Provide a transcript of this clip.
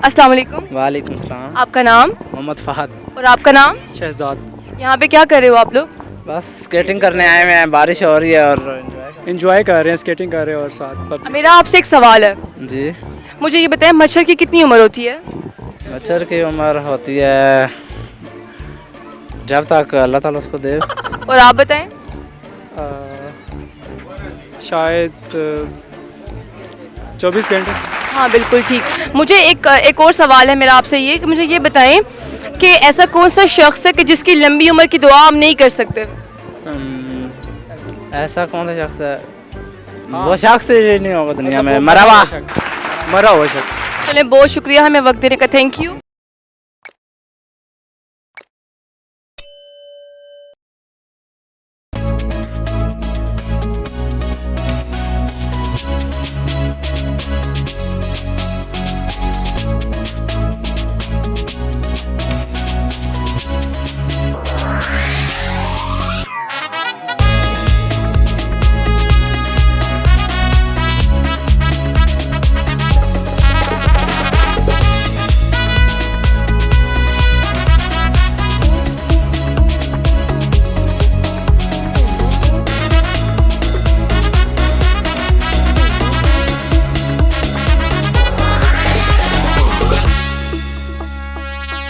अस्सलाम वालेकुम। वालेकुम सलाम। आपका नाम मोहम्मद फ़हद। और आपका नाम? शहजाद। यहाँ पे क्या कर रहे हो आप लोग? बस स्केटिंग करने आए हुए हैं, बारिश हो रही है और एंजॉय कर रहे हैं, स्केटिंग कर रहे हैं और साथ पब्लिक। मेरा आपसे एक सवाल है, जी। मुझे ये बताएं मच्छर की कितनी उम्र होती है? मच्छर की उम्र होती है जब तक अल्लाह ताला उसको दे। और आप बताएं? शायद 24 घंटे। हाँ बिल्कुल ठीक। मुझे एक और सवाल है मेरा आपसे ये कि मुझे ये बताएं कि ऐसा कौन सा शख्स है कि जिसकी लंबी उम्र की दुआ हम नहीं कर सकते? ऐसा कौन सा शख्स है? वो शख्स ही नहीं होगा दुनिया में, मरा हुआ। मरा हुआ शख्स। चलें, बहुत शुक्रिया हमें वक्त देने का, थैंक यू।